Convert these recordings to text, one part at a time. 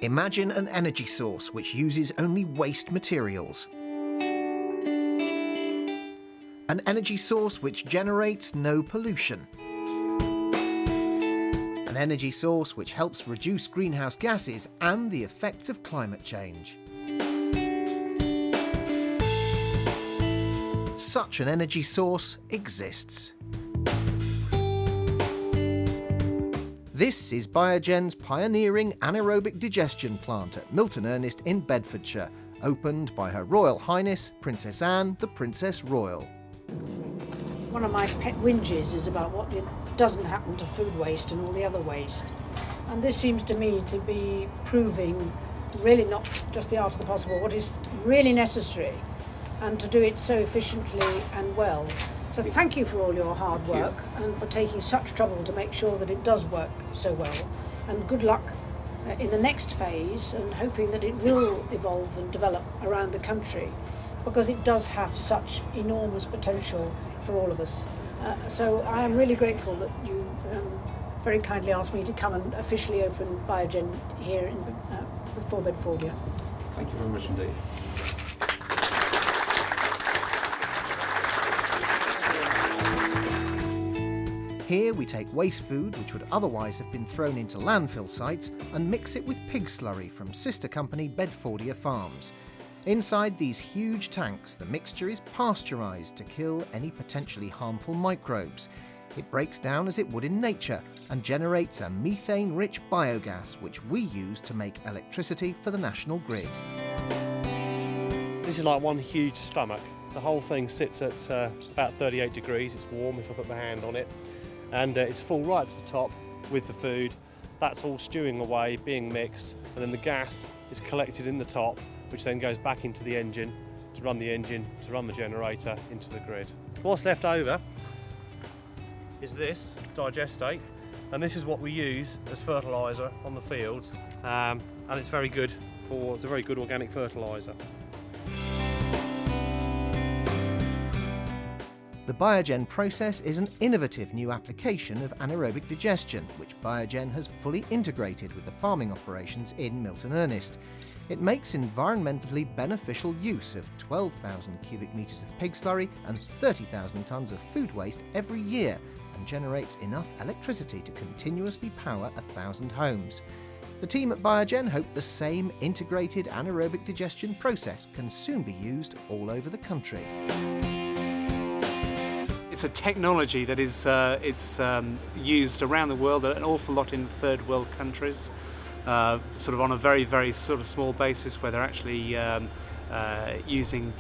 Imagine an energy source which uses only waste materials. An energy source which generates no pollution. An energy source which helps reduce greenhouse gases and the effects of climate change. Such an energy source exists. This is Biogen's pioneering anaerobic digestion plant at Milton Ernest in Bedfordshire, opened by Her Royal Highness Princess Anne, the Princess Royal. One of my pet whinges is about what doesn't happen to food waste and all the other waste. And this seems to me to be proving really not just the art of the possible, what is really necessary, and to do it so efficiently and well. So thank you for all your hard work and for taking such trouble to make sure that it does work so well. And good luck in the next phase, and hoping that it will evolve and develop around the country, because it does have such enormous potential for all of us. So I am really grateful that you very kindly asked me to come and officially open Biogen here before Bedfordshire. Thank you very much indeed. Here we take waste food, which would otherwise have been thrown into landfill sites, and mix it with pig slurry from sister company Bedfordshire Farms. Inside these huge tanks, the mixture is pasteurised to kill any potentially harmful microbes. It breaks down as it would in nature and generates a methane-rich biogas, which we use to make electricity for the national grid. This is like one huge stomach. The whole thing sits at about 38 degrees. It's warm if I put my hand on it. And it's full right to the top with the food. That's all stewing away, being mixed, and then the gas is collected in the top, which then goes back into the engine, to run the generator into the grid. What's left over is this digestate, and this is what we use as fertiliser on the fields, and it's very good it's a very good organic fertiliser. The Biogen process is an innovative new application of anaerobic digestion, which Biogen has fully integrated with the farming operations in Milton Ernest. It makes environmentally beneficial use of 12,000 cubic metres of pig slurry and 30,000 tonnes of food waste every year, and generates enough electricity to continuously power 1,000 homes. The team at Biogen hope the same integrated anaerobic digestion process can soon be used all over the country. It's a technology that is used around the world, an awful lot in third world countries, sort of on a very, very sort of small basis, where they're actually using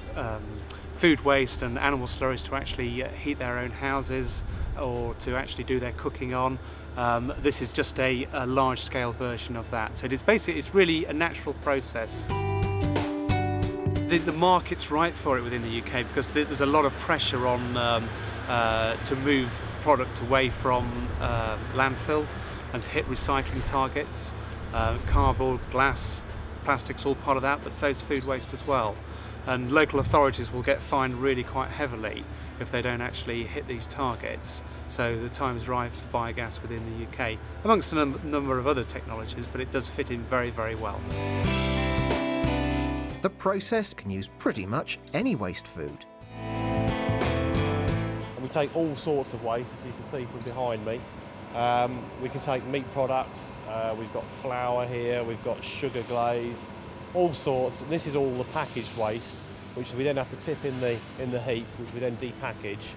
food waste and animal slurries to actually heat their own houses or to actually do their cooking on. This is just a large-scale version of that. So it's really a natural process. The market's right for it within the UK, because there's a lot of pressure on to move product away from landfill and to hit recycling targets. Cardboard, glass, plastic's all part of that, but so is food waste as well. And local authorities will get fined really quite heavily if they don't actually hit these targets. So the time is right for biogas within the UK, amongst a number of other technologies, but it does fit in very, very well. The process can use pretty much any waste food. And we take all sorts of waste, as you can see from behind me. We can take meat products, we've got flour here, we've got sugar glaze, all sorts. And this is all the packaged waste, which we then have to tip in the heap, which we then depackage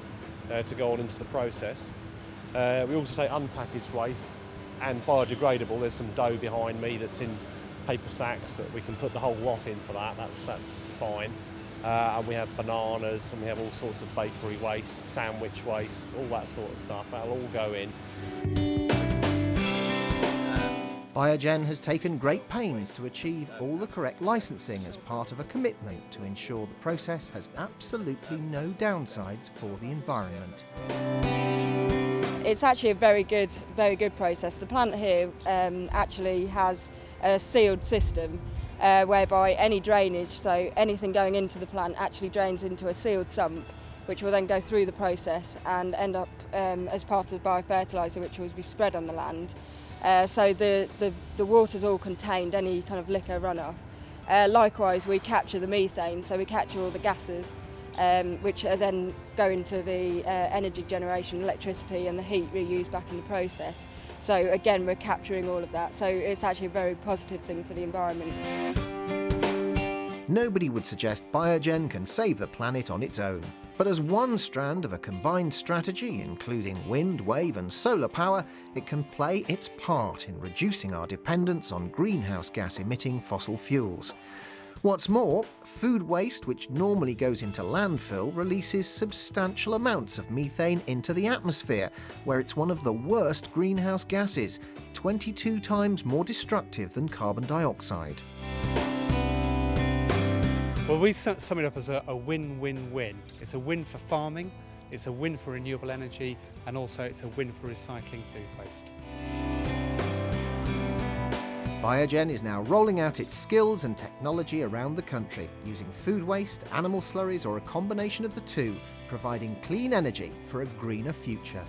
to go on into the process. We also take unpackaged waste and biodegradable. There's some dough behind me that's in paper sacks that we can put the whole lot in for that. That's fine. And we have bananas, and we have all sorts of bakery waste, sandwich waste, all that sort of stuff. That'll all go in. Biogen has taken great pains to achieve all the correct licensing as part of a commitment to ensure the process has absolutely no downsides for the environment. It's actually a very good process. The plant here actually has a sealed system whereby any drainage, so anything going into the plant, actually drains into a sealed sump, which will then go through the process and end up as part of the biofertiliser, which will be spread on the land. So the water's all contained, any kind of liquor runoff. Likewise, we capture the methane, so we capture all the gases, which are then go into the energy generation, electricity and the heat we use back in the process. So again, we're capturing all of that, so it's actually a very positive thing for the environment. Nobody would suggest Biogen can save the planet on its own. But as one strand of a combined strategy, including wind, wave and solar power, it can play its part in reducing our dependence on greenhouse gas-emitting fossil fuels. What's more, food waste, which normally goes into landfill, releases substantial amounts of methane into the atmosphere, where it's one of the worst greenhouse gases, 22 times more destructive than carbon dioxide. Well, we sum it up as a win-win-win. It's a win for farming, it's a win for renewable energy, and also it's a win for recycling food waste. Biogen is now rolling out its skills and technology around the country, using food waste, animal slurries or a combination of the two, providing clean energy for a greener future.